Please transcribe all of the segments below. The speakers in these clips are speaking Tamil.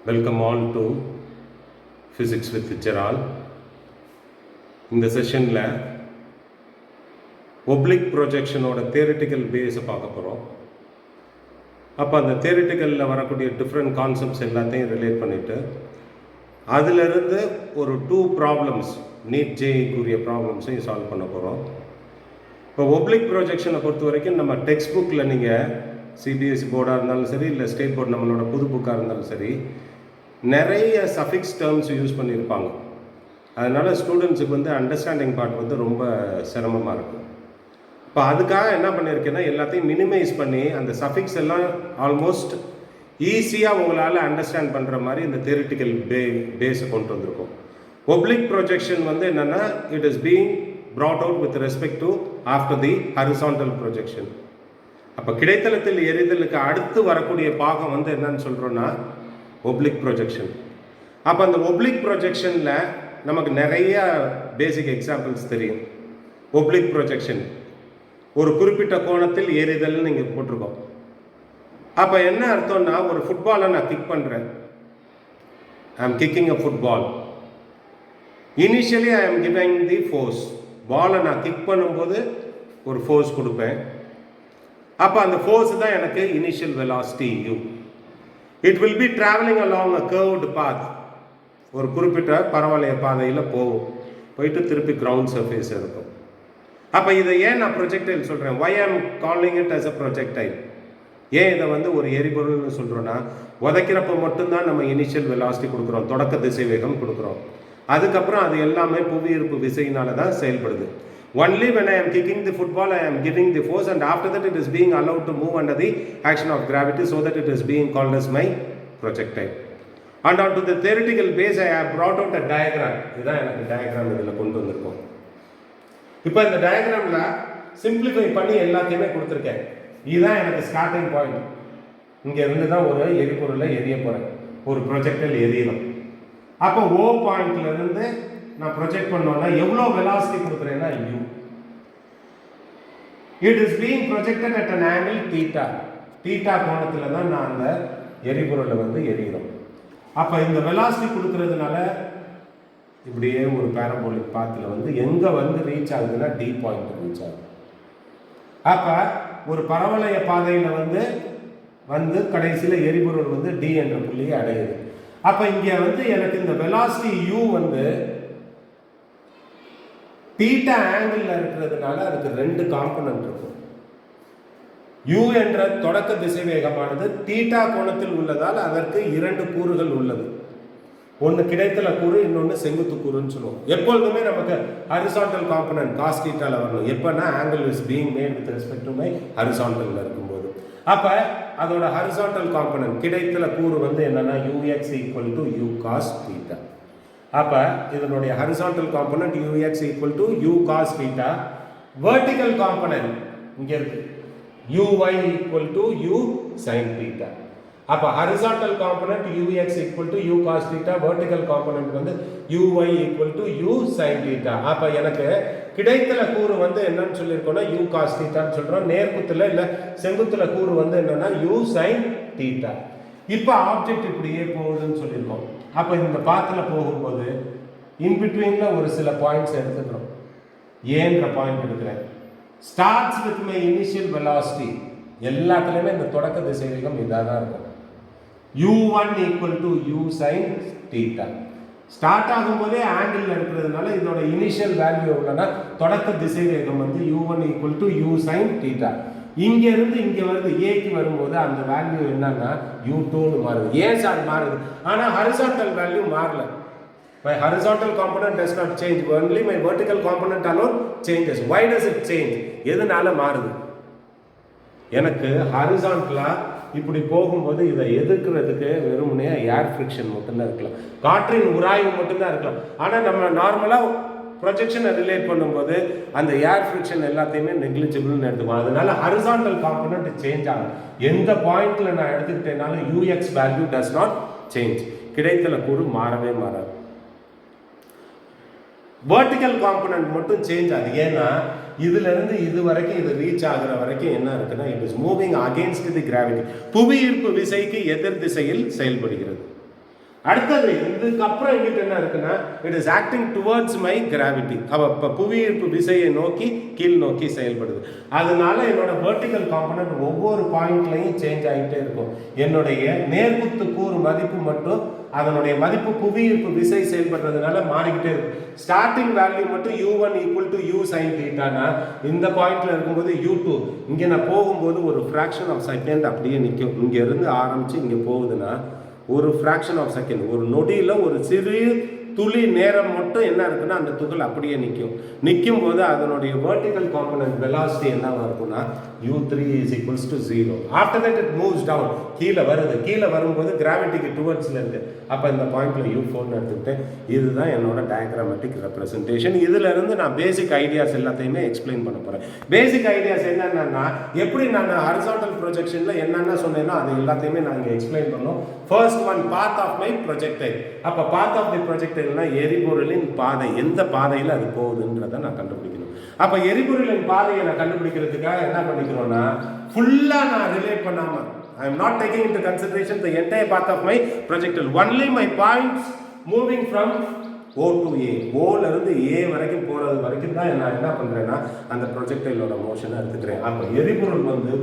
Welcome all to Physics with Gerald. இந்த செஷனில் ஒப்ளிக் ப்ரொஜெக்ஷனோட தியரிட்டிக்கல் பேஸை பார்க்க போகிறோம். அப்போ அந்த தியரிட்டிக்கலில் வரக்கூடிய டிஃப்ரெண்ட் கான்செப்ட்ஸ் எல்லாத்தையும் ரிலேட் பண்ணிவிட்டு அதிலிருந்து ஒரு 2 ப்ராப்ளம்ஸ் நீட் ஜேஇக்குரிய ப்ராப்ளம்ஸையும் சால்வ் பண்ண போகிறோம். இப்போ ஒப்ளிக் ப்ரொஜெக்ஷனை பொறுத்த வரைக்கும் நம்ம டெக்ஸ்ட் புக்கில் நீங்கள் சிபிஎஸ்சி போர்டாக இருந்தாலும் சரி, இல்லை ஸ்டேட் போர்டு நம்மளோட புது புக்காக இருந்தாலும் சரி, நிறைய சஃபிக்ஸ் டேர்ம்ஸ் யூஸ் பண்ணியிருப்பாங்க. அதனால் ஸ்டூடெண்ட்ஸுக்கு வந்து அண்டர்ஸ்டாண்டிங் பார்ட் வந்து ரொம்ப சிரமமாக இருக்கும். இப்போ அதுக்காக என்ன பண்ணியிருக்கேன்னா, எல்லாத்தையும் மினிமைஸ் பண்ணி அந்த சஃபிக்ஸ் எல்லாம் ஆல்மோஸ்ட் ஈஸியாக உங்களால் அண்டர்ஸ்டாண்ட் பண்ணுற மாதிரி இந்த தியரிட்டிக்கல் பேஸை கொண்டு வந்திருக்கோம். ஒப்ளிக் ப்ரொஜெக்ஷன் வந்து என்னென்னா, it is being brought out with respect to after the horizontal projection. அப்போ கிடைத்தளத்தில் எரிதலுக்கு அடுத்து வரக்கூடிய பாகம் வந்து என்னன்னு சொல்கிறோன்னா ஒப்ளிக் ப்ரொஜெக்ஷன். அப்போ அந்த ஒப்ளிக் ப்ரொஜெக்ஷனில் நமக்கு நிறைய பேசிக் எக்ஸாம்பிள்ஸ் தெரியும். ஒப்ளிக் ப்ரொஜெக்ஷன் ஒரு குறிப்பிட்ட கோணத்தில் எரிதல்னு நீங்கள் போட்டிருக்கோம். அப்போ என்ன அர்த்தம்னா, ஒரு ஃபுட்பாலை நான் கிக் பண்ணுறேன். I am kicking a football. Initially I am giving the force. பாலை நான் கிக் பண்ணும்போது ஒரு ஃபோர்ஸ் கொடுப்பேன். அப்போ அந்த ஃபோர்ஸ் தான் எனக்கு initial velocity u. It will be travelling along a curved path. ஒரு குறிப்பிட்ட பரவளைய பாதையில் போயிட்டு திருப்பி கிரவுண்ட் சர்ஃபேஸ் இருக்கும். அப்போ இதை ஏன் நான் ப்ரொஜெக்டைல் சொல்கிறேன்? Why I'm calling it as a projectile. ஏன் இதை வந்து ஒரு எரிபொருள்னு சொல்கிறோன்னா, உதைக்கிறப்ப மட்டும்தான் நம்ம இனிஷியல் வெலாசிட்டி கொடுக்குறோம், தொடக்க திசை வேகம் கொடுக்குறோம். அதுக்கப்புறம் அது எல்லாமே புவியீர்ப்பு விசையினால தான் செயல்படுது. Only when I am kicking the football, I am giving the force, and after that it is being allowed to move under the action of gravity, so that it is being called as my projectile. And onto the theoretical base, I have brought out a diagram. இதுதான் எனக்கு டயக்ராம் இதில் கொண்டு வந்திருக்கோம். இப்போ இந்த டயக்ராமில் சிம்பிளிஃபை பண்ணி எல்லாத்தையுமே கொடுத்துருக்கேன். இதுதான் எனக்கு ஸ்டார்டிங் பாயிண்ட். இங்கே இருந்து தான் ஒரு எரிபொருளை எரிய போகிறேன், ஒரு ப்ரொஜெக்டைல் எரியணும். அப்போ ஓ பாயிண்ட்ல இருந்து நான் ப்ரொஜெக்ட் பண்ணோன்னா எவ்வளோ வெலாசிட்டி கொடுக்குறேன்னா u. It is being projected at an angle theta. Theta கோணத்தில் தான் நான் அந்த எரிபொருளை வந்து எரிகிறோம். அப்போ இந்த வெலாசிட்டி கொடுக்கறதுனால இப்படியே ஒரு பேரபோலிக் பாத்தில் வந்து எங்கே வந்து ரீச் ஆகுதுன்னா டி பாயிண்ட் ரீச் ஆகுது. அப்போ ஒரு பரவளைய பாதையில் வந்து கடைசியில் எரிபொருள் வந்து டி என்ற புள்ளியை அடையுது. அப்போ இங்கே வந்து எனக்கு இந்த வெலாசிட்டி u வந்து தீட்டா ஆங்கிள் இருக்கிறதுனால அதுக்கு 2 காம்பனன்ட் இருக்கும். u என்ற தொடக்க திசை வேகமானது தீட்டா கோணத்தில் உள்ளதால் அதற்கு 2 கூறுகள் உள்ளது. ஒன்று கிடைத்தல கூறு, இன்னொன்று செங்குத்து கூறுன்னு சொல்லுவோம். எப்பொழுதுமே நமக்கு ஹரிசாண்டல் காம்பனன்ட் காஸ் தீட்டால வரணும். எப்போனா angle is being made with respect to my ஹரிசாண்டல்ல இருக்கும்போது. அப்போ அதோட ஹரிசாண்டல் காம்பனன்ட் கிடைத்தல கூறு வந்து என்னன்னா ux equal to u cos theta. அப்போ இதனுடைய horizontal component ux equal to u cos theta. Vertical component இங்கே இருக்கு, uy equal to u sine theta. அப்போ horizontal component ux equal to u cos theta, vertical component வந்து uy equal to u sine theta. அப்போ எனக்கு கிடைத்தல கூறு வந்து என்னன்னு சொல்லியிருக்கோம்னா u காஸ் தீட்டான்னு சொல்கிறோம். நேர்குத்துல இல்லை செங்குத்துல கூறு வந்து என்னன்னா u சைன் தீட்டா. இப்போ ஆப்ஜெக்ட் இப்படியே போகுதுன்னு சொல்லியிருக்கோம். அப்போ இந்த பாத்தில் போகும்போது இன்பிட்வீனில் ஒரு சில பாயிண்ட்ஸ் எடுத்துக்கிறோம். ஏன்ற பாயிண்ட் எடுக்கிறேன். Starts with my initial velocity. எல்லாத்துலேயுமே இந்த தொடக்க திசை வேகம் இதாக தான் இருக்கும். u1 equal to u sine theta. Start ஆகும்போதே ஆங்கிள் இருக்கிறதுனால இதோட இனிஷியல் வேல்யூ எவ்வளோனா, தொடக்க திசை வேகம் வந்து u1 equal to u sine theta. இங்கே இருந்து இங்கே வருது, ஏக்கு வரும்போது அந்த வேல்யூ என்னன்னா u2ன்னு மாறுது. ஏன் சார் மாறுது? ஆனால் ஹரிசாண்டல் வேல்யூ மாறல. My horizontal component does not change, only my vertical component alone changes. Why does it change? எதனால மாறுது? எனக்கு ஹரிசாண்டலா இப்படி போகும்போது இதை எதிர்க்கிறதுக்கு வெறுமனே ஏர் ஃப்ரிக்ஷன் மட்டும்தான் இருக்கலாம், காற்றின் உராய்வு மட்டும்தான் இருக்கலாம். ஆனால் நம்ம நார்மலாக ப்ரொஜெக்ஷனை ரிலேட் பண்ணும்போது அந்த ஏர் ஃப்ரிக்ஷன் எல்லாத்தையுமே நெக்லிஜிபிள்னு எடுத்துக்கோம். அதனால ஹரிசாண்டல் காம்பனன்ட் சேஞ்ச் ஆகும். எந்த பாயிண்ட்ல நான் எடுத்துக்கிட்டேனாலும் ux value does not change. கிடைத்தல கூறு மாறவே மாறாது. வெர்டிக்கல் காம்பனன்ட் மட்டும் சேஞ்ச் ஆகுது. ஏன்னா இதுல இருந்து இது வரைக்கும் இது ரீச் ஆகுற வரைக்கும் என்ன இருக்குன்னா, it is moving against the gravity. புவி ஈர்ப்பு விசைக்கு எதிர் திசையில் செயல்படுகிறது. அடுத்தது இதுக்கப்புறம் எங்கிட்ட என்ன இருக்குன்னா, it is acting towards my gravity. இப்போ புவியீர்ப்பு விசையை நோக்கி கீழ் நோக்கி செயல்படுது. அதனால என்னோட வெர்டிக்கல் காம்பனன்ட் ஒவ்வொரு பாயிண்ட்லையும் சேஞ்ச் ஆகிட்டே இருக்கும். என்னுடைய நேர்குத்து கூறு மதிப்பு மட்டும் அதனுடைய மதிப்பு புவியீர்ப்பு விசை செயல்படுறதுனால மாறிக்கிட்டே இருக்கும். ஸ்டார்டிங் வேல்யூ மட்டும் u1 equal to u sin தீட்டானா இந்த பாயிண்ட்ல இருக்கும்போது u2 இங்கே நான் போகும்போது ஒரு ஃப்ராக்ஷன் ஆஃப் செகண்ட் அப்படியே நிற்கும். இங்கே இருந்து ஆரம்பிச்சு இங்கே போகுதுன்னா ஒரு ஃப்ராக்ஷன் ஆஃப் செகண்ட், ஒரு நொடியில் ஒரு சிறு துளி நேரம் மட்டும் என்ன இருக்குன்னா அந்த துகள் அப்படியே நிற்கும் போது அதனுடைய வெர்டிக்கல் காம்பனன்ட் வெலாசிட்டி என்னவா இருக்குன்னா u3 is equals to 0. After that it moves down, கீழே வரும்போது கிராவிட்டிக்கு டுவர்ட்ஸில் இருக்கு. அப்போ இந்த பாயிண்ட்ல u4 எடுத்துக்கிட்டேன். இதுதான் என்னோட டயக்ராமேட்டிக் ரெப்ரசன்டேஷன். இதுல இருந்து நான் பேசிக் ஐடியாஸ் எல்லாத்தையுமே எக்ஸ்பிளைன் பண்ண போறேன். பேசிக் ஐடியாஸ் என்னன்னா, எப்படி நான் ஹாரிசான்டல் ப்ரொஜெக்ஷன்ல என்னென்ன சொன்னேனோ அது எல்லாத்தையுமே நான் இங்கே எக்ஸ்பிளைன் பண்ணோம். First one, path of my projectile. அப்போ பாத் ஆஃப் தி ப்ரொஜெக்டைல்னா எரிபொருளின் பாதை, எந்த பாதையில் அது போகுதுன்றதை நான் கண்டுபிடிக்கணும். அப்போ எரிபொருளின் பாதையை நான் கண்டுபிடிக்கிறதுக்காக என்ன பண்ணிக்கிறோம்னா, ஃபுல்லாக நான் ரிலேட் பண்ணாமல், I am not taking into consideration the entire path of my projectile, only my points moving from O to A. ஓல இருந்து A வரைக்கும் போகிறது வரைக்கும் தான் நான் என்ன பண்ணுறேன்னா அந்த ப்ரொஜெக்டைலோட மோஷனை எடுத்துக்கிறேன். அப்போ எரிபொருள் வந்து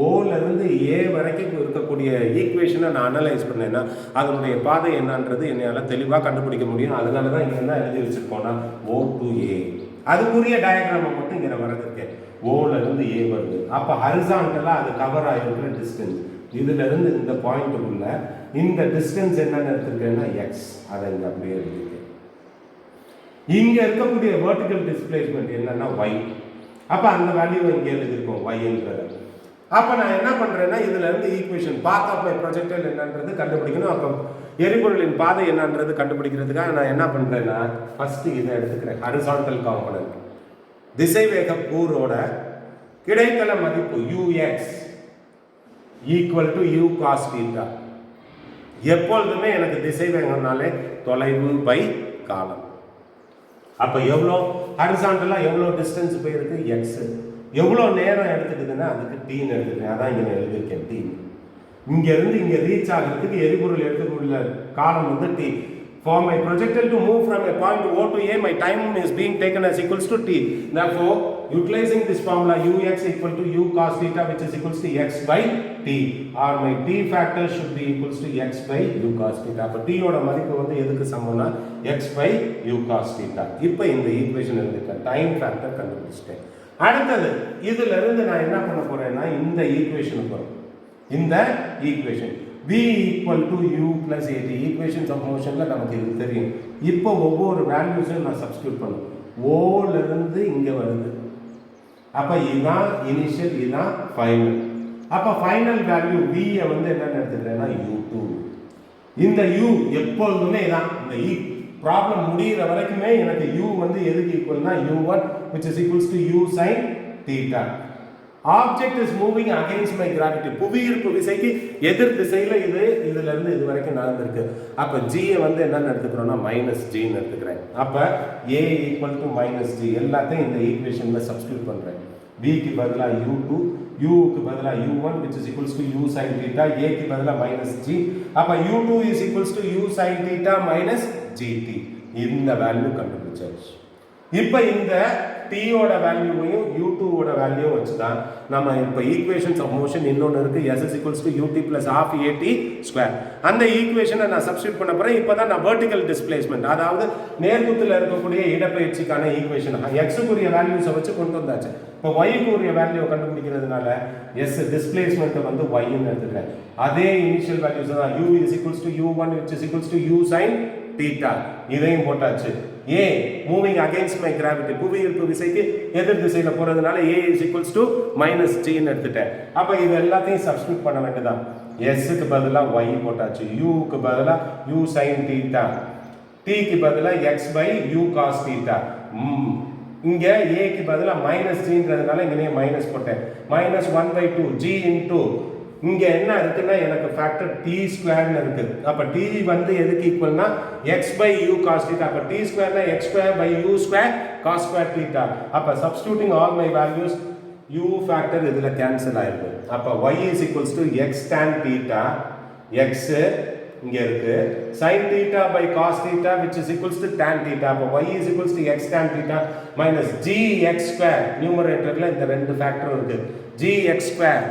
ஓல இருந்து A வரைக்கும் இருக்கக்கூடிய ஈக்குவேஷனை நான் அனலைஸ் பண்ணேன்னா அதனுடைய பாதை என்னன்றது என்னால் தெளிவாக கண்டுபிடிக்க முடியும். அதனால தான் இங்கே என்ன எழுதி வச்சுருக்கோன்னா O to A. அதுக்குரிய டயக்ராமை மட்டும் இங்கே நான் வரைஞ்சிருக்கேன். ஓல இருந்து A வருது. அப்போ ஹரிசான்டலாக அது கவர் ஆகிருக்கிற டிஸ்டன்ஸ், இதுல இருந்து இந்த பாயிண்ட்டுக்குள்ள இந்த டிஸ்டன்ஸ் என்னன்னு எடுத்துருக்கேன்னா எக்ஸ், அதை இங்கே அப்படியே எழுதிருக்கேன். இங்க இருக்கக்கூடிய வெர்டிக்கல் டிஸ்பிளேஸ்மெண்ட் என்னன்னா y. அப்ப அந்த வேல்யூ இங்க எழுதிருக்கோம் yன்றது. அப்ப நான் என்ன பண்றேன்னா இதுல இருந்து equation path of my projectile என்னன்றது கண்டுபிடிக்கணும். அப்ப எரிபொருளின் பாதை என்னன்றது கண்டுபிடிக்கிறதுக்காக நான் என்ன பண்றேன்னா ஃபர்ஸ்ட் இதை எடுத்துக்கிறேன். ஹாரிசான்டல் காம்பனன்ட் திசைவேக கூறோட கிடைத்தல மதிப்பு ux equal to u cos θ. எப்பொழுதுமே எனக்கு திசைவேகம்னாலே தொலைவு பை காலம். அப்போ எவ்வளோ ஹாரிசான்டலாக எவ்வளோ டிஸ்டன்ஸ் போயிருக்கு எக்ஸ், எவ்வளோ நேரம் எடுத்துக்குதுன்னா அதுக்கு டீன்னு எடுத்துக்கிறேன். அதான் இங்கே நான் எழுதியிருக்கேன் டி. இங்கேருந்து இங்கே ரீச் ஆகிறதுக்கு எரிபொருள் எடுத்துக்குள்ள காலம் வந்து D. For my projectile to move from a point O to A, my time is being taken as equals to t. Therefore, utilizing this formula ux equal to u cos theta, which is equals to x by t, or my t factor should be equals to x by u cos theta. அப்போ t ஓட மதிப்பு வந்து எதுக்கு சமம்னா x by u cos theta. இப்போ இந்த ஈக்குவேஷன் எழுதிட்டேன், டைம் ஃபேக்டர் கண்டுபிடிச்சிட்டேன். அடுத்தது இதுல இருந்து நான் என்ன பண்ண போறேன்னா இந்த ஈக்குவேஷனுக்கு வரும். இந்த equation v equal to u plus at, equations of மோஷன்ல நமக்கு இது தெரியும். இப்போ ஒவ்வொரு வேல்யூஸையும் நான் சப்ஸ்டியூட் பண்ணும். ஓல இருந்து இங்க வருது. அப்ப இதுதான் இனிஷியல், இதுதான் ஃபைனல். அப்ப ஃபைனல் வேல்யூ v வந்து என்ன எடுத்துக்கிறேன்னா u2. இந்த u எப்பொழுதுமே தான் இந்த ப்ராப்ளம் முடிகிற வரைக்குமே எனக்கு u வந்து எதுக்கு ஈக்குவல்னா u1 which is equals to u sin theta. Object is moving against my gravity. புவியீர்ப்பு விசைக்கு எதிர் திசையில இதுல இருந்து இது வரைக்கும் நடந்திருக்கு. அப்ப g வந்து என்னன்னு எடுத்துக்கிறோம்னா மைனஸ் ஜின்னு எடுத்துக்கிறேன். அப்ப a equal to minus G எல்லாத்தையும் இந்த ஈக்குவேஷன்ல சப்ஸ்டியூட் பண்றேன். b க்கு பதிலா u2, u க்கு பதிலா u1 which is equals to u sin theta, a க்கு பதிலா மைனஸ் g. அப்ப u2 is equals to u sin theta minus gt. இந்த வேல்யூ கண்டுபிடிச்சாச்சு. இப்போ இந்த t ஓட வேல்யூவையும் u2 ஓட வேல்யூவும் வச்சு தான் நம்ம இப்போ ஈக்குவேஷன்ஸ் ஆஃப் மோஷன் இன்னொன்று இருக்கு, s is equals to ut plus half at square. அந்த ஈக்குவேஷனை நான் சப்ஸ்டியூட் பண்ண போறேன். இப்போ தான் நான் வெர்டிக்கல் டிஸ்பிளேஸ்மெண்ட், அதாவது நேர்குத்தில் இருக்கக்கூடிய இடப்பெயர்ச்சிக்கான ஈக்குவேஷன் எக்ஸுக்குரிய வேல்யூஸை வச்சு கொண்டு வந்தாச்சு. இப்போ ஒய்க்குரிய வேல்யூவை கண்டுபிடிக்கிறதுனால s டிஸ்பிளேஸ்மெண்ட்டை வந்து ஒய்ன்னு எடுத்துக்கிறேன். அதே இனிஷியல் வேல்யூஸ் தான் u is equals to u1 which is equals to u sin theta. இதையும் போட்டாச்சு. a moving against my gravity, புவியீர்ப்பு விசைக்கு எதிர் திசையில போறதுனால a is equals to minus g ன்னு எடுத்துட்டேன். அப்ப இது எல்லாத்தையும் சப்ஸ்டிட்யூட் பண்ண வேண்டியதான். s க்கு பதிலா y போட்டாச்சு, u க்கு பதிலா u sin theta, t க்கு பதிலா x by u cos theta. இங்க a க்கு பதிலா மைனஸ் ஜின்றதுனால இங்கே மைனஸ் போட்டேன். மைனஸ் 1/2 g இன்டூ இங்க என்ன இருக்குன்னா எனக்கு ஃபேக்டர் t ஸ்கொயர்னு இருக்கு. அப்ப t வந்து எதுக்கு ஈக்குவல்னா x by u cos theta. அப்ப t ஸ்கொயர்னா x square by u square cos square theta. அப்ப substituting all my values u factor இதுல கேன்சல் ஆயிடுது. அப்ப y is equals to x tan theta, x இங்கே இருக்கு. sin theta by cos theta which is equals to tan theta. அப்போ y is equals to x tan theta minus gx square. நியூமரேட்டர்ல இந்த ரெண்டு ஃபேக்டர் இருக்கு. gx square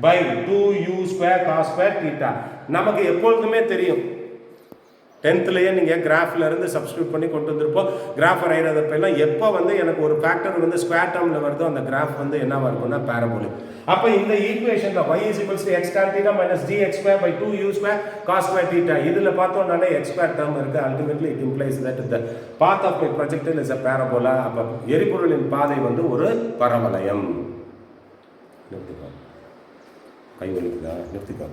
by 2u square cos square theta. நமக்கு எப்பொழுதுமே தெரியும் 10thலயே நீங்க கிராஃப்ல இருந்து சப்ஸ்டிட்யூட் பண்ணி கொண்டு வந்திருப்போம். கிராஃப் வரையறதப்பெல்லாம் எப்போ வந்து எனக்கு ஒரு ஃபேக்டர் வந்து ஸ்கொயர் டேர்ம்ல வருதோ அந்த கிராஃப் வந்து என்னவா இருக்கும்னா பாராபோலிக். அப்ப இந்த ஈக்குவேஷன்ல y is equals to x tan theta minus gx square by 2u square cos square theta. இதுல பார்த்தோம்னாலே x square term இருக்கு. ultimately it implies that the path of my projectile is a parabola. அப்ப எரிபொருளின் பாதை வந்து ஒரு பரவளையம். நிறுத்துக்கோ. கை வலிக்குதா? நிறுத்திக்கோ.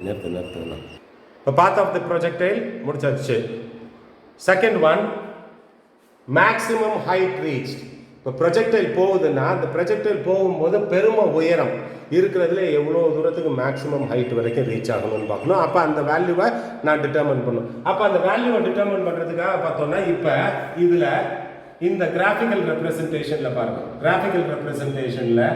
நிறுத்து. இப்போ path of the projectile முடிச்சாச்சு. Second one maximum height reached. இப்போ ப்ரொஜெக்டைல் போகுதுன்னா அந்த ப்ரொஜெக்டைல் போகும்போது பெரும உயரம் இருக்கிறதுல எவ்வளோ தூரத்துக்கு மேக்ஸிமம் ஹைட் வரைக்கும் ரீச் ஆகணும்னு பார்க்கணும். அப்போ அந்த வேல்யூவை நான் டிட்டர்மின் பண்ணணும். அப்போ அந்த வேல்யூவை டிட்டர்மின் பண்ணுறதுக்காக பார்த்தோம்னா இப்போ இதில் இந்த கிராஃபிக்கல் ரெப்ரசன்டேஷனில் பாருங்கள். கிராஃபிக்கல் ரெப்ரசன்டேஷனில்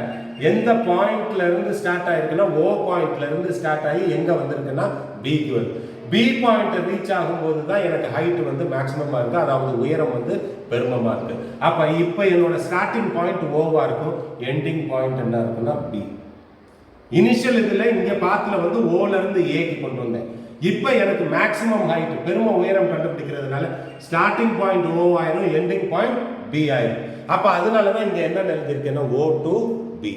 எந்த பாயிண்ட்ல இருந்து ஸ்டார்ட் ஆயிருக்குன்னா ஓ பாயிண்ட்ல இருந்து ஸ்டார்ட் ஆகி எங்க வந்திருக்குன்னா பிக்கு வருது. பி பாயிண்ட் ரீச் ஆகும்போது தான் எனக்கு ஹைட் வந்து மேக்ஸிமமா இருக்கு, அதாவது உயரம் வந்து பெருமமா இருக்கு. அப்ப இப்ப என்னோட ஸ்டார்டிங் பாயிண்ட் ஓவா இருக்கும், எண்டிங் பாயிண்ட் என்ன இருக்குன்னா பி. இனிஷியல் இதுல இங்க பாத்துல வந்து ஓல இருந்து ஏக்கு கொண்டு வந்தேன். இப்ப எனக்கு மேக்ஸிமம் ஹைட் பெரும உயரம் கண்டுபிடிக்கிறதுனால ஸ்டார்டிங் பாயிண்ட் ஓ ஆயிரும், எண்டிங் பாயிண்ட் பி ஆயிரும். அப்ப அதனாலதான் இங்க என்ன எழுதிருக்கேன்னா ஓ டு பி.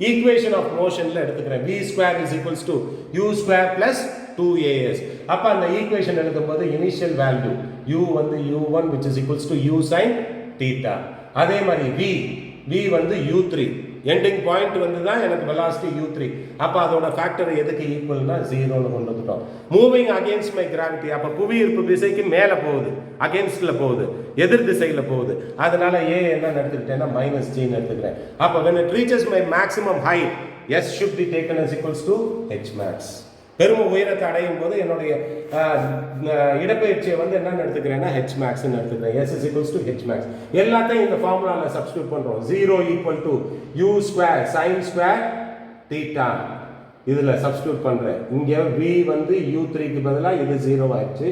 ஈக்குவேஷன் ஆஃப் மோஷன்ல எடுத்துக்கிறேன். v square is equals to u square plus 2as. அப்ப அந்த ஈக்குவேஷன் எழுதும்போது இனிஷியல் வேல்யூ u வந்து u1 which is equals to u sin theta. அதே மாதிரி v வந்து u3, எண்டிங் பாயிண்ட் வந்து தான் எனக்கு வெலாசிட்டி u3. அப்ப அதோட ஃபேக்டர் எதுக்கு ஈக்குவல்னா 0ன்னு கொண்டு வந்துட்டோம். Moving against my gravity. அப்ப புவியீர்ப்பு விசைக்கு மேல போகுது, அகைன்ஸ்ட்ல போகுது, எதிர் திசையில போகுது. அதனால a என்ன எடுத்துக்கிட்டேன்னா மைனஸ் g எடுத்துக்கிறேன். அப்ப when it reaches my maximum height, s should be taken as equals to h max. பெரும உயரத்தை அடையும் போது என்னுடைய இடப்பெயர்ச்சியை வந்து என்னன்னு எடுத்துக்கிறேன்னா h max ன்னு எடுத்துக்கிறேன். s is equals to h max. எல்லாத்தையும் இந்த ஃபார்முலால சப்ஸ்டிட்யூட் பண்றோம். 0 equal to u square sin square theta. இதுல சப்ஸ்டிட்யூட் பண்றேன். இங்க v வந்து u3 க்கு பதிலா இது 0 ஆயிடுச்சு.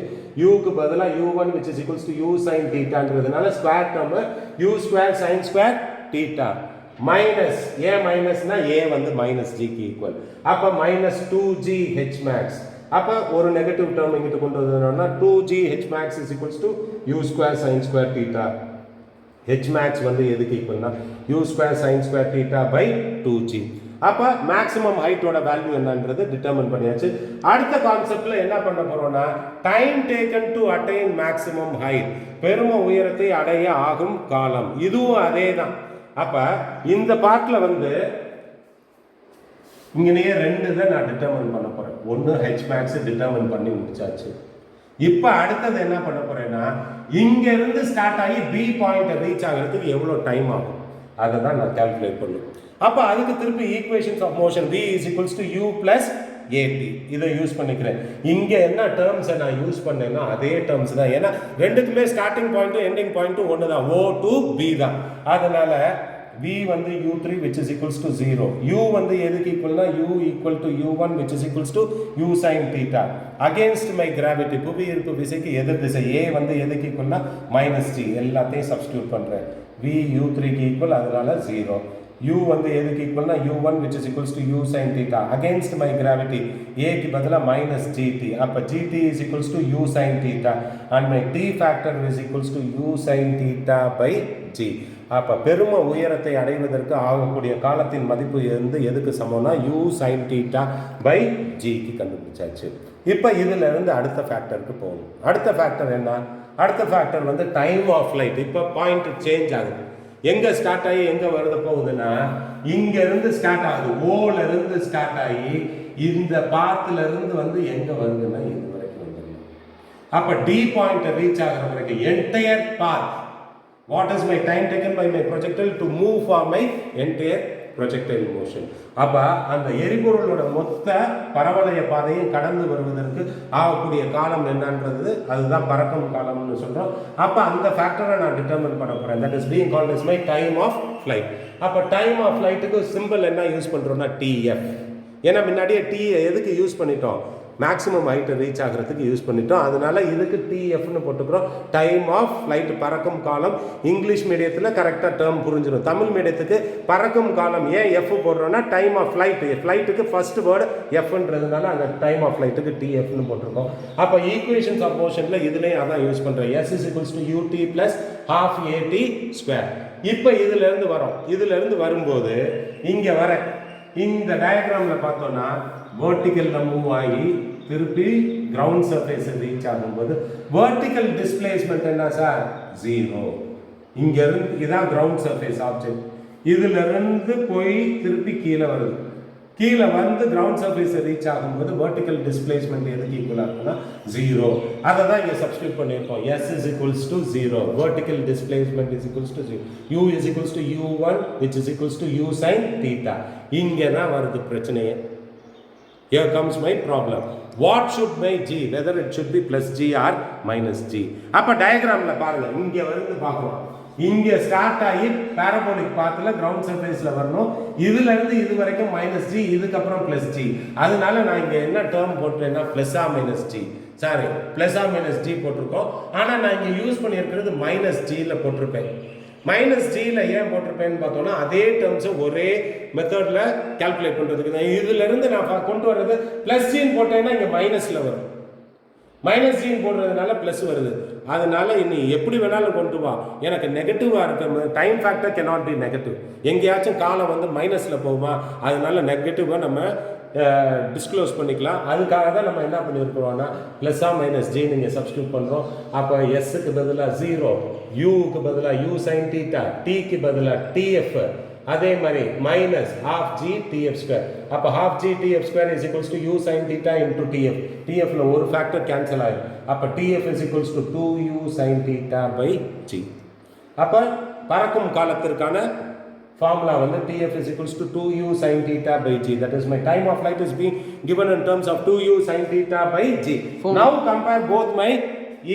u க்கு பதிலா u1 which is equals to u sin thetaன்றதுனால square term u square sin square theta minus a மைனஸ்னா a வந்து மைனஸ் g க்கு ஈக்குவல். அப்ப மைனஸ் 2g h max. அப்ப ஒரு நெகட்டிவ் டேர்ம் இங்கிட்டு கொண்டு வந்தோம்னா 2g h max is equals to u square sin square theta. h max வந்து எதுக்கு ஈக்குவல்னா u square sin square theta by 2g. அப்ப மேக்ஸிமம் ஹைட்டோட வேல்யூ என்னன்றது டிட்டர்மின் பண்ணியாச்சு. அடுத்த கான்செப்ட்ல என்ன பண்ண போறோம்னா time taken to attain maximum height, பெரும உயரத்தை அடைய ஆகும் காலம். இதுவும் அதேதான். அப்ப இந்த பார்ட்ல வந்து இங்கேயே ரெண்டு தான் நான் டிட்டர்மின் பண்ண போறேன். ஒன்னு h max டிட்டர்மின் பண்ணி முடிச்சாச்சு. இப்ப அடுத்தது என்ன பண்ண போறேன்னா இங்க இருந்து ஸ்டார்ட் ஆகி b பாயிண்ட் ரீச் ஆகிறதுக்கு எவ்வளவு டைம் ஆகும் அதை தான் நான் கால்குலேட் பண்ணுவேன். அப்ப அதுக்கு திருப்பி equations of motion v is equals to u plus at இதை யூஸ் பண்ணிக்கிறேன். இங்க என்ன டேர்ம்ஸ் நான் யூஸ் பண்ணேன்னா அதே டேர்ம்ஸ் தான். ஏன்னா ரெண்டுக்குமே ஸ்டார்டிங் பாயிண்ட்டும் எண்டிங் பாயிண்ட்டும் ஒன்று தான், o to b தான். அதனால v வந்து u3 which is equals to 0. u வந்து எதுக்கு ஈக்குவல்னா u equal to u1 which is equals to u sin theta. against my gravity புவி ஈர்ப்பு விசைக்கு எதிர் திசை a வந்து எதுக்கு ஈக்குவல்னா மைனஸ் g. எல்லாத்தையும் சப்ஸ்டிட்யூட் பண்றேன். v u3 க்கு ஈக்குவல், அதனால 0. u வந்து எதுக்கு ஈக்குவல்னா u1 which is equals to u sin theta. against my gravity a க்கு பதிலா minus gt. அப்ப gt is equals to u sin theta and my t factor is equals to u sin theta by g. அப்ப பெரும உயரத்தை அடைவதற்கு ஆகக்கூடிய காலத்தின் மதிப்பு வந்து எதுக்கு சமம்னா u sin theta by g க்கு கண்டுபிடிச்சாச்சு. இப்ப இதுல இருந்து அடுத்த ஃபேக்டருக்கு போகணும். அடுத்த ஃபேக்டர் என்ன? அடுத்த ஃபேக்டர் வந்து டைம் ஆஃப் ஃளைட். இப்ப பாயிண்ட் சேஞ்ச் ஆகுது. எங்க ஸ்டார்ட் ஆகி எங்க வருது போகுதுன்னா இங்க இருந்து ஸ்டார்ட் ஆகுது, ஓல இருந்து ஸ்டார்ட் ஆகி இந்த பாத்துல இருந்து வந்து எங்க வருதுன்னா இது வரைக்கும் வந்துடும். அப்ப டி பாயிண்ட் ரீச் ஆகிற வரைக்கும் entire path. What is my time taken by my projectile to move for my entire projectile motion. அப்ப அந்த எரிபொருளோட மொத்த பரவளைய பாதையும் கடந்து வருவதற்கு ஆகக்கூடிய காலம் என்னன்றது அதுதான் பறக்கும் காலம்னு சொல்றோம். அப்ப அந்த ஃபேக்டரை நான் டிட்டர்மின் பண்ண போறேன். That is being called as my time of flight. அப்ப டைம் ஆஃப் ஃளைட்டுக்கு சிம்பிள் என்ன யூஸ் பண்றோம்னா tf. ஏன்னா முன்னாடியே t எதுக்கு யூஸ் பண்ணிட்டோம்? மேக்ஸிமம் ஹைட்டை ரீச் ஆகிறதுக்கு யூஸ் பண்ணிட்டோம். அதனால இதுக்கு டிஎஃப்னு போட்டுக்கிறோம், டைம் ஆஃப் ஃப்ளைட், பறக்கும் காலம். இங்கிலீஷ் மீடியத்தில் கரெக்டாக டேர்ம் புரிஞ்சிடும். தமிழ் மீடியத்துக்கு பறக்கும் காலம் ஏன் எஃப் போடுறோன்னா டைம் ஆஃப் ஃப்ளைட், ஃப்ளைட்டுக்கு ஃபர்ஸ்ட் வேர்டு எஃப்ன்றதுனால அந்த டைம் ஆஃப் ஃப்ளைட்டுக்கு டிஎஃப்னு போட்டிருக்கோம். அப்போ ஈக்குவேஷன்ஸ் ஆஃப் மோஷனில் இதுலேயும் அதான் யூஸ் பண்ணுறேன், s is equals to u t plus ½ a t square. இப்போ இதிலேருந்து வரோம், இதிலேருந்து வரும்போது இங்கே வர இந்த டயக்ராமில் பார்த்தோன்னா வெர்டிக்கலில் மூவ் ஆகி திருப்பி கிரவுண்ட் சர்ஃபேஸ் ரீச் ஆகும்போது வெர்டிக்கல் டிஸ்பிளேஸ்மெண்ட் என்ன சார்? 0. இங்கேருந்து இதான் கிரவுண்ட் சர்ஃபேஸ் ஆப்ஜெக்ட், இதிலிருந்து போய் திருப்பி கீழே வருது, கீழே வந்து கிரவுண்ட் சர்ஃபேஸ் ரீச் ஆகும்போது வெர்டிக்கல் டிஸ்பிளேஸ்மெண்ட் எதுக்கு ஈக்குவலாக இருக்குன்னா 0. அதை தான் இங்கே சப்ஸ்டியூட் பண்ணியிருக்கோம். S is equals to 0, vertical displacement is equals to 0, u is equals to u1 which is equals to u sin theta. இங்கே தான் வருது பிரச்சனையே. Here comes my problem. What should my g, whether it should be plus g or minus g. அப்போ டயக்ராமில் பாருங்கள், இங்கே வந்து பார்க்கலாம், இங்கே ஸ்டார்ட் ஆகி பேரபோலிக் பாத்தில் கிரவுண்ட் சர்ஃபேஸில் வரணும், இதுலேருந்து இது வரைக்கும் மைனஸ் ஜி, இதுக்கப்புறம் ப்ளஸ் ஜி. அதனால நான் இங்கே என்ன டேர்ம் போட்டேன்னா ப்ளஸ்ஸா மைனஸ் ஜி, சாரி ப்ளஸ்ஸா மைனஸ் ஜி போட்டிருக்கோம். ஆனால் நான் இங்கே யூஸ் பண்ணியிருக்கிறது மைனஸ் ஜியில் போட்டிருப்பேன். மைனஸ் ஜியில் ஏன் போட்டிருப்பேன்னு பார்த்தோன்னா அதே டேர்ம்ஸை ஒரே மெத்தடில் கால்குலேட் பண்ணுறதுக்கு தான். இதுலேருந்து நான் கொண்டு வர்றது ப்ளஸ் ஜின்னு போட்டேன்னா இங்கே மைனஸில் வரும், மைனஸ் ஜின்னு போடுறதுனால ப்ளஸ் வருது. அதனால இனி எப்படி வேணாலும் கொண்டு வா, எனக்கு நெகட்டிவாக இருக்க time factor cannot be negative. எங்கேயாச்சும் காலம் வந்து மைனஸில் போகுமா, அதனால நெகட்டிவாக நம்ம டிஸ்க்ளோஸ் பண்ணிக்கலாம். அதுக்காக தான் நம்ம என்ன பண்ணியிருக்கிறோம்னா ப்ளஸ்ஸா மைனஸ் ஜி நீங்கள் சப்ஸ்டியூட் பண்ணுறோம். அப்போ எஸ்ஸுக்கு பதிலாக 0, யூக்கு பதிலாக யூ சைன் தீட்டா, டீக்கு பதிலாக டிஎஃப், அதே மாதிரி மைனஸ் ½ g tf ஸ்கொயர். அப்போ ½ g tf square is equals to u sine theta into t f. டிஎஃப்ல ஒரு ஃபேக்டர் கேன்சல் ஆகும். அப்போ t f is equals to 2u sine theta by g. அப்போ பறக்கும் காலத்திற்கான formula வந்து TF is equals to 2u sin theta by g. That is my time of flight is being given in terms of 2u sin theta by g. Now compare both my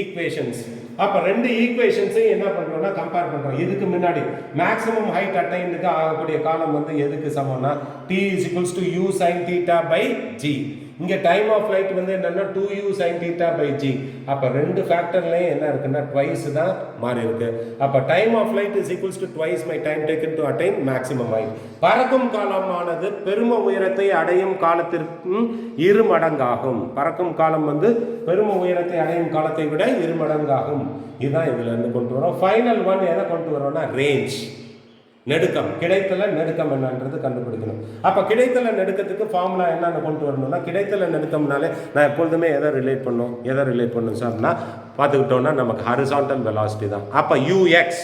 equations. அப்ப ரெண்டு ஈக்குவேஷன்ஸையும் என்ன பண்றோம்னா கம்பேர் பண்றோம். இதுக்கு முன்னாடி மேக்ஸிமம் ஹைட் அட்டைன்டுக்கு ஆகக்கூடிய காலம் வந்து எதுக்கு சமம்னா t is equals to u sin theta by g. இங்க டைம் ஆஃப் ஃளைட் வந்து என்னன்னா 2u sin theta by g. அப்ப ரெண்டு ஃபேக்டர்லயும் என்ன இருக்குன்னா twice தான் மாறி இருக்கு. அப்ப time of flight is equals to twice my time taken to attain maximum height. பறக்கும் காலமானது பெரும உயரத்தை அடையும் காலத்திற்கும் இரு மடங்காகும். பறக்கும் காலம் வந்து பெரும உயரத்தை அடையும் காலத்தை விட இரு மடங்காகும். இதுதான் இதுல இருந்து கொண்டு வரோம். ஃபைனல் ஒன் எதை கொண்டு வரோம்னா ரேஞ்ச், நெடுக்கம், கிடைத்தல நெடுக்கம் என்னன்றது கண்டுபிடிக்கணும். அப்போ கிடைத்தல நெடுக்கத்துக்கு ஃபார்முலா என்னன்னு கொண்டு வரணும்னா கிடைத்தல நெடுக்கம்னாலே நான் எப்பொழுதுமே எதை ரிலேட் பண்ணும் சார்னா பார்த்துக்கிட்டோம்னா நமக்கு ஹரிசான்டல் வெலாசிட்டி தான். அப்போ ux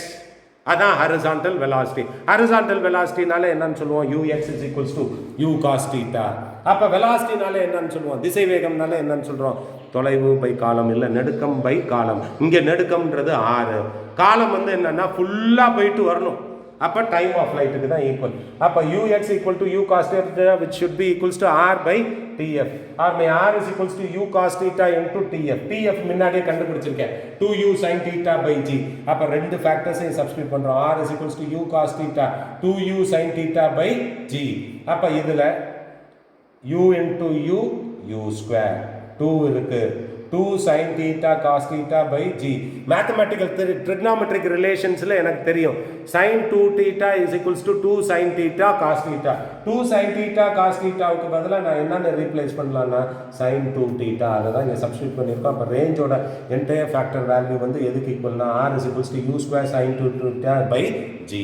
அதான் ஹரிசான்டல் வெலாசிட்டி. ஹரிசான்டல் வெலாசிட்டினால என்னன்னு சொல்லுவோம், ux is equals to u cos theta. அப்போ வெலாசிட்டினால என்னன்னு சொல்லுவோம், திசை வேகம்னால என்னன்னு சொல்கிறோம், தொலைவு பை காலம், இல்லை நெடுக்கம் பை காலம். இங்கே நெடுக்கம்ன்றது 6, காலம் வந்து என்னன்னா ஃபுல்லாக போயிட்டு வரணும். அப்போ டைம் ஆஃப் ஃப்ளைட்டுக்கு தான் ஈக்குவல். அப்போ ux equal to u cos theta which should be equals to r by tf, or my r is equals to u cos theta into tf. tf முன்னாடியே கண்டுபிடிச்சிருக்கேன் 2u sin theta by g. அப்போ ரெண்டு ஃபேக்டர்ஸையும் சப்ஸ்டிட்யூட் பண்ணுறோம். r is equals to u cos theta 2u sin theta by g. அப்போ இதில் u into u u square 2 இருக்கு, 2 sin theta cos theta by g. Mathematical trigonometric ரிலேஷன்ஸில் எனக்கு தெரியும் sin 2 theta is equals to 2 sin theta cos theta. 2 sin theta cos thetaவுக்கு பதிலாக நான் என்னென்ன ரீப்ளேஸ் பண்ணலாம்னா sin 2 theta அதை தான் இங்கே சப்ஸ்டியூட் பண்ணியிருக்கோம். அப்போ ரேஞ்சோட என்டையர் ஃபேக்டர் வேல்யூ வந்து எதுக்கு ஈக்குவல்னா r is equals to u square sin 2 theta by g.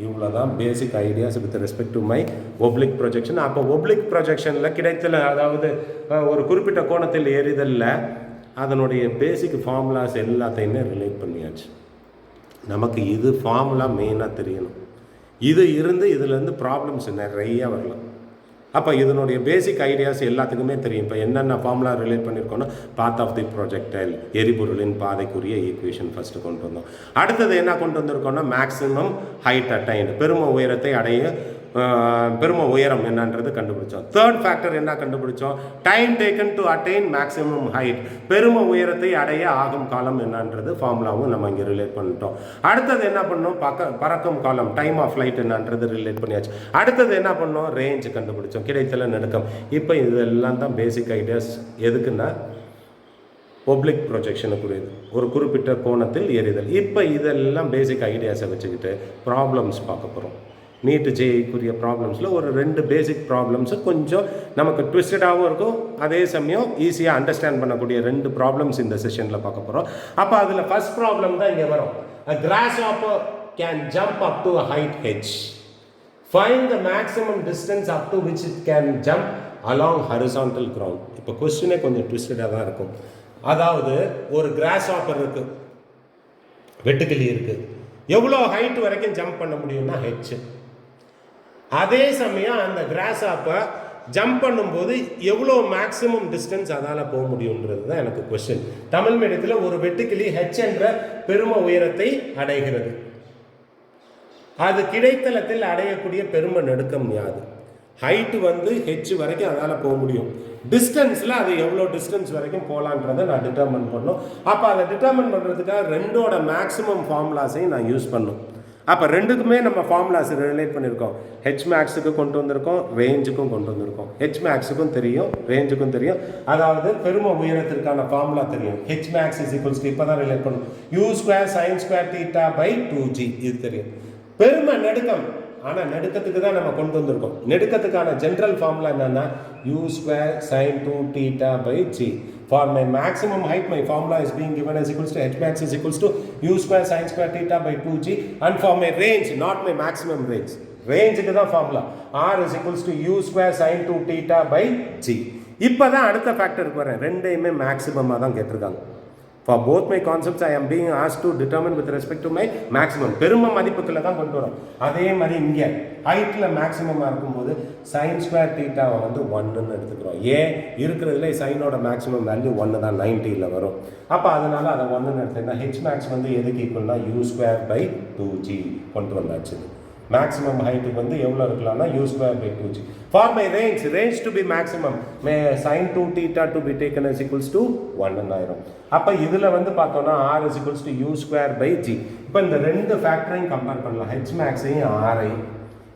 இவ்வளோ தான் basic ideas with respect to my oblique projection. அப்போ ஒப்ளிக் ப்ரொஜெக்ஷனில் கிடைத்தல, அதாவது ஒரு குறிப்பிட்ட கோணத்தில் எரிதலில் அதனுடைய பேசிக் ஃபார்முலாஸ் எல்லாத்தையுமே ரிலேட் பண்ணியாச்சு. நமக்கு இது ஃபார்முலா மெயினாக தெரியணும். இது இருந்து இதுலேருந்து ப்ராப்ளம்ஸ் நிறைய வரலாம். அப்போ இதனுடைய பேசிக் ஐடியாஸ் எல்லாத்துக்குமே தெரியும். இப்போ என்னென்ன ஃபார்முலா ரிலேட் பண்ணியிருக்கோன்னா பாத் ஆஃப் தி ப்ரொஜெக்டைல், எரிபொருளின் பாதைக்குரிய ஈக்குவேஷன் ஃபஸ்ட்டு கொண்டு வந்தோம். அடுத்தது என்ன கொண்டு வந்திருக்கோன்னா மேக்ஸிமம் ஹைட் அட்டைன்டு, பெரும உயரத்தை அடைய பெரும உயரம் என்னன்றது கண்டுபிடிச்சோம். தேர்ட் ஃபேக்டர் என்ன கண்டுபிடிச்சோம்? Time taken to attain maximum height, பெரும உயரத்தை அடைய ஆகும் காலம் என்னன்றது ஃபார்முலாவும் நம்ம இங்கே ரிலேட் பண்ணிட்டோம். அடுத்தது என்ன பண்ணோம்? பறக்கும் காலம், டைம் ஆஃப் ஃப்ளைட் என்னன்றது ரிலேட் பண்ணியாச்சு. அடுத்தது என்ன பண்ணோம்? ரேஞ்ச் கண்டுபிடிச்சோம், கிடைத்தல நடுக்கம். இப்போ இதெல்லாம் தான் பேசிக் ஐடியாஸ். எதுக்குன்னா ஒப்ளிக் ப்ரொஜெக்ஷனுக்குரியது, ஒரு குறிப்பிட்ட கோணத்தில் எரிதல். இப்போ இதெல்லாம் பேசிக் ஐடியாஸை வச்சுக்கிட்டு ப்ராப்ளம்ஸ் பார்க்க போகிறோம். நீட்டு ஜேஇக்குரிய ப்ராப்ளம்ஸில் ஒரு 2 பேசிக் ப்ராப்ளம்ஸு கொஞ்சம் நமக்கு ட்விஸ்டடாகவும் இருக்கும், அதே சமயம் ஈஸியாக அண்டர்ஸ்டாண்ட் பண்ணக்கூடிய 2 ப்ராப்ளம்ஸ் இந்த செஷனில் பார்க்க போகிறோம். அப்போ அதில் ஃபர்ஸ்ட் ப்ராப்ளம் தான் இங்கே வரும். A grasshopper can jump up to a height h. Find the maximum distance up to which it can jump along horizontal ground. இப்போ கொஸ்டினே கொஞ்சம் ட்விஸ்டடாக தான் இருக்கும். அதாவது ஒரு கிராஸ்ஹாப்பர் இருக்கு, வெட்டுக்கிளி இருக்கு, எவ்வளோ ஹைட் வரைக்கும் ஜம்ப் பண்ண முடியும்னா ஹெச். அதே சமயம் அந்த கிராஸ்ஹாப்பர் ஜம்ப் பண்ணும்போது எவ்வளோ மேக்ஸிமம் டிஸ்டன்ஸ் அதால் போக முடியுன்றது தான் எனக்கு கொஸ்டின். தமிழ் மீடியத்தில் ஒரு வெட்டுக்கிளி ஹெச் என்ற பெரும உயரத்தை அடைகிறது, அது கிடைத்தளத்தில் அடையக்கூடிய பெரும நடுக்கம் யாது? ஹைட்டு வந்து ஹெச் வரைக்கும் அதால் போக முடியும், டிஸ்டன்ஸில் அது எவ்வளோ டிஸ்டன்ஸ் வரைக்கும் போகலான்றதை நான் டிட்டர்மன் பண்ணணும். அப்போ அதை டிட்டர்மன் பண்ணுறதுக்காக 2ஓட மேக்ஸிமம் ஃபார்முலாஸையும் நான் யூஸ் பண்ணும். அப்போ 2க்குமே நம்ம ஃபார்முலாஸ் ரிலேட் பண்ணியிருக்கோம். ஹெச் மேக்ஸுக்கு கொண்டு வந்திருக்கோம், ரேஞ்சுக்கும் கொண்டு வந்திருக்கோம். ஹெச் மேக்ஸுக்கும் தெரியும், ரேஞ்சுக்கும் தெரியும். அதாவது பெரும உயரத்திற்கான ஃபார்முலா தெரியும். ஹெச் மேக்ஸ் இஸ் ஈக்குவல்ஸ் இப்போ தான் ரிலேட் பண்ணும், u²sin²θ/2g, இது தெரியும். பெரும நடுக்கம், ஆனால் நடுக்கத்துக்கு தான் நம்ம கொண்டு வந்திருக்கோம். நடுக்கத்துக்கான ஜென்ரல் ஃபார்முலா என்னன்னா u²sin2θ/g. For my maximum height, my formula is being given as equals to h max is equals to u²sin²θ/2g, and for my range, not my maximum range, ரேஞ்சுக்கு தான் formula r is equals to u²sin2θ/g. இப்போ தான் அடுத்த ஃபேக்டருக்கு வரேன். ரெண்டையுமே மேக்ஸிமமாக தான் கேட்டிருக்காங்க. For both my concepts, I am being asked to determine with respect to my maximum. பெரும மதிப்புக்குள்ள தான் கொண்டு வரோம். அதே மாதிரி இங்கே ஹைட்டில் மேக்ஸிமமாக இருக்கும்போது sin²θ வந்து 1ன்னு எடுத்துக்கிறோம். ஏன் இருக்கிறதுல சைனோட மேக்ஸிமம் வேல்யூ 1 தான், 90ல் வரும். அப்போ அதனால அதை 1ன்னு எடுத்துக்கிட்டா ஹெச் மேக்ஸ் வந்து எதுக்கு ஈக்குவல்னா u²/2g கொண்டு வந்தாச்சு. மேக்ஸிமம் ஹைட்டுக்கு வந்து எவ்வளோ இருக்கலாம்னா u²/2g. For my range to be maximum, may sin2θ to be taken as equals to 1 ஆயிரும். அப்போ இதில் வந்து பார்த்தோன்னா r is equals to u²/g. இப்போ இந்த 2 ஃபேக்டரையும் கம்பேர் பண்ணலாம், ஹெச் மேக்ஸையும் ஆரையும்.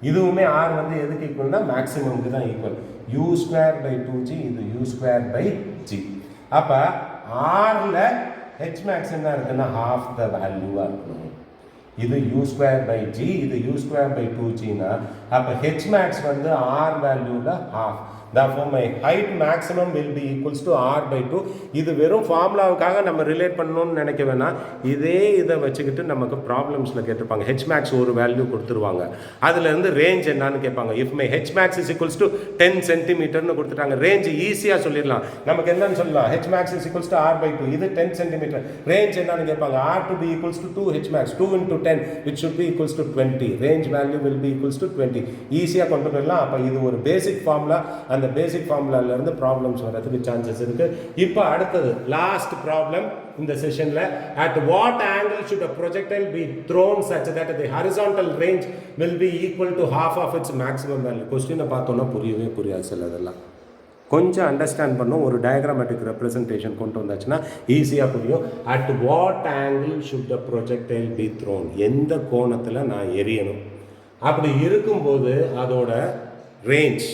இதுவுமே r வந்து எதுக்கு ஈக்குவல்னா மேக்ஸிமம்க்கு தான் ஈக்குவல். u²/2g, இது u²/g. அப்போ ஆரில் ஹெச் மேக்ஸ் என்ன இருக்குன்னா half the வேல்யூவாக இருக்கணும். இது u²/g, இது u²/2gனா அப்போ ஹெச் மேக்ஸ் வந்து ஆர் வேல்யூவில் half. Therefore my height maximum will be equals to r/2. இது வெறும் ஃபார்முலாவுக்காக நம்ம ரிலேட் பண்ணணும்னு நினைக்க வேணாம். இதே இதை வச்சுக்கிட்டு நமக்கு ப்ராப்ளம்ஸில் கேட்டிருப்பாங்க. ஹெச் மேக்ஸ் ஒரு வேல்யூ கொடுத்துருவாங்க, அதுலேருந்து ரேஞ்ச் என்னன்னு கேட்பாங்க. If my H max is equals to 10 சென்டிமீட்டர்னு கொடுத்துட்டாங்க, ரேஞ்ச் ஈஸியாக சொல்லிடலாம். நமக்கு என்னன்னு சொல்லலாம், H max is equals to r/2, இது 10 சென்டிமீட்டர். ரேஞ்ச் என்னன்னு கேட்பாங்க, r to be equals to 2 H max, 2 into 10 which should be equals to 20. Range value will be equals to 20. ஈஸியாக கொண்டு போயிடலாம். அப்போ இது ஒரு பேசிக் ஃபார்முலா. அந்த பேசிக் ஃபார்முலாலேருந்து ப்ராப்ளம்ஸ் வரதுக்கு சான்சஸ் இருக்கு. இப்போ அடுத்தது லாஸ்ட் ப்ராப்ளம் இந்த செஷன்ல, at what angle should a projectile be thrown such that the horizontal range will be equal to half of its maximum value? கொஸ்டினை பார்த்தோன்னா புரியவே புரியாது சிலதெல்லாம். கொஞ்சம் அண்டர்ஸ்டாண்ட் பண்ணும், ஒரு டயக்ராமேட்டிக் ரெப்ரசன்டேஷன் கொண்டு வந்தாச்சுன்னா ஈஸியாக புரியும். At what angle should the projectile be thrown, எந்த கோணத்தில் நான் எரியணும். அப்படி இருக்கும்போது அதோட ரேஞ்ச்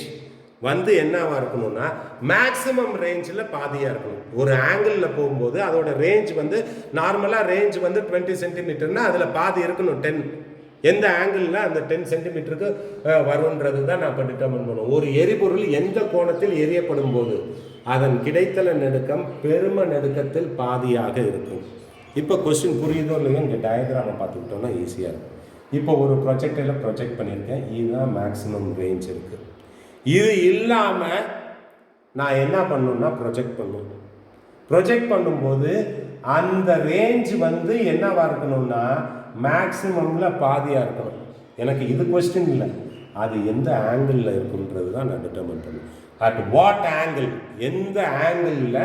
வந்து என்னவா இருக்கணும்னா மேக்ஸிமம் ரேஞ்சில் பாதியாக இருக்கணும். ஒரு ஆங்கிளில் போகும்போது அதோட ரேஞ்ச் வந்து நார்மலாக ரேஞ்ச் வந்து 20 சென்டிமீட்டர்னா அதில் பாதி இருக்கணும் 10. எந்த ஆங்கிளில் அந்த 10 சென்டிமீட்டருக்கு வரும்ன்றது தான் நான் இப்போ டிட்டர்மன் பண்ணுவோம். ஒரு எரிபொருள் எந்த கோணத்தில் எரியப்படும் போது அதன் கிடைத்தல நடுக்கம் பெரும நடுக்கத்தில் பாதியாக இருக்கும். இப்போ கொஸ்டின் புரியுதோ இல்லையோ, இங்கே டயக்ராமை பார்த்துக்கிட்டோம்னா ஈஸியாக இருக்கும். இப்போ ஒரு ப்ரொஜெக்டில் ப்ரொஜெக்ட் பண்ணியிருக்கேன், இதுதான் மேக்ஸிமம் ரேஞ்ச் இருக்குது. இது இல்லாமல் நான் என்ன பண்ணணும்னா ப்ரொஜெக்ட் பண்ணணும். ப்ரொஜெக்ட் பண்ணும்போது அந்த ரேஞ்ச் வந்து என்னவா இருக்கணும்னா மேக்ஸிமமில் பாதியாக இருக்கணும். எனக்கு இது கொஸ்டின் இல்லை, அது எந்த ஆங்கிளில் இருக்குன்றது தான் நான் டிட்டர்மன் பண்ணுவேன். அட் வாட் ஆங்கிள், எந்த ஆங்கிளில்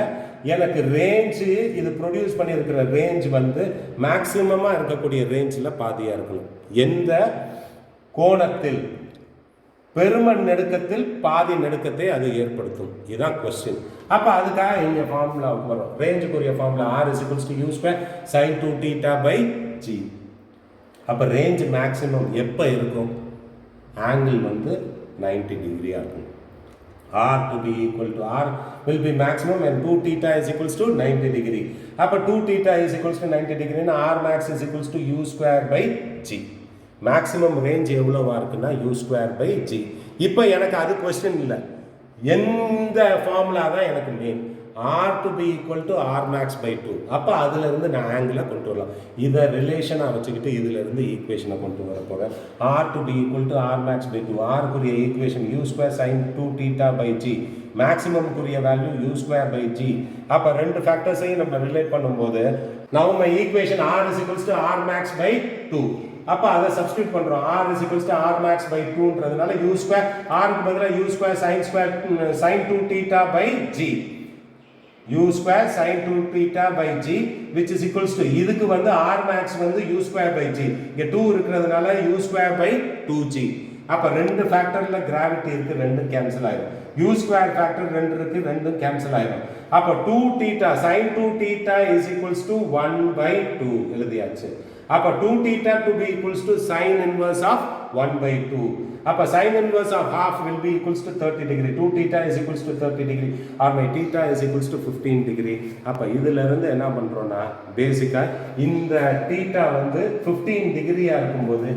எனக்கு ரேஞ்சு இது ப்ரொடியூஸ் பண்ணியிருக்கிற ரேஞ்ச் வந்து மேக்ஸிமமாக இருக்கக்கூடிய ரேஞ்சில் பாதியாக இருக்கணும். எந்த கோணத்தில் பெரும நெடுக்கத்தில் பாதி நெடுக்கத்தை அது ஏற்படுத்தும். இதுதான் கொஸ்டின். அப்போ அதுக்காக இங்கே ஃபார்முலா வரும். ரேஞ்சுக்குரிய formula r = u² sin 2θ/g. அப்போ ரேஞ்ச் மேக்ஸிமம் எப்போ இருக்கும்? ஆங்கிள் வந்து 90 டிகிரியாக இருக்கும். r to be equal to r will be maximum and 2θ is equals to 90 degree. அப்போ 2θ is equals to 90 degree and r max is equals to u²/g. Maximum range எவ்வளோவா இருக்குன்னா u²/g. இப்போ எனக்கு அது கொஸ்டின் இல்லை, எந்த ஃபார்முலா தான் எனக்கு main. r to be equal to r max by 2. அப்போ அதிலிருந்து நான் ஆங்கிளை கொண்டு வரலாம். இதை ரிலேஷனாக வச்சுக்கிட்டு இதிலிருந்து ஈக்குவேஷனை கொண்டு வர போகிறேன். r to be equal to r max by 2. r-குரிய ஈக்குவேஷன் u² sin 2θ/g. மேக்ஸிமம்க்குரிய வேல்யூ u²/g. அப்போ ரெண்டு ஃபேக்டர்ஸையும் நம்ம ரிலேட் பண்ணும்போது நம்ம equation r = r max by 2. அப்போ அதை சப்ஸ்டியூட் பண்ணுறோம். r = r max by 2ன்றதுனால u², r-க்கு பதிலாக u² sin 2θ/g. u² sin 2θ/g which is equals to இதுக்கு வந்து r max வந்து u²/g. இங்கே 2 இருக்கிறதுனால u²/2g. அப்போ ரெண்டு ஃபேக்டரில் கிராவிட்டி இருக்குது, ரெண்டும் கேன்சல் ஆயிடும். u² ஃபேக்டர் ரெண்டு இருக்குது, ரெண்டும் கேன்சல் ஆயிடும். அப்போ 2θ sin 2θ is equals to 1/2 எழுதியாச்சு. அப்போ 2θ to be equals to sin inverse of 1/2. அப்போ sin inverse of half will be equals to 30 degree. 2θ is equals to 30 degree or my θ is equals to 15 degree. அப்போ இதிலிருந்து என்ன பண்ணுறோன்னா பேசிக்காக இந்த θ வந்து 15 டிகிரியாக இருக்கும்போது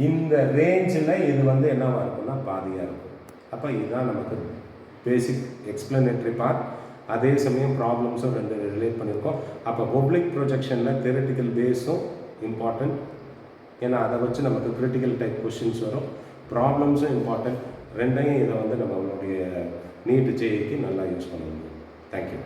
இந்த ரேஞ்சில் இது வந்து என்னவா இருக்கும்னா பாதியாக இருக்கும். அப்போ இதுதான் நமக்கு பேசிக் எக்ஸ்பிளனேட்டரி பார்ட். அதே சமயம் ப்ராப்ளம்ஸும் ரெண்டு ரிலேட் பண்ணியிருக்கோம். அப்போ ஒப்ளிக் ப்ரொஜெக்ஷனில் தியரிட்டிக்கல் பேஸும் இம்பார்ட்டன்ட், ஏன்னா அதை வச்சு நமக்கு கிரிட்டிக்கல் டைப் கொஸ்டின்ஸ் வரும். ப்ராப்ளம்ஸும் இம்பார்ட்டன்ட். ரெண்டையும் இதை வந்து நம்மளுடைய நீட் ஜேஇக்கு நல்லா யூஸ் பண்ண முடியும். தேங்க்யூ.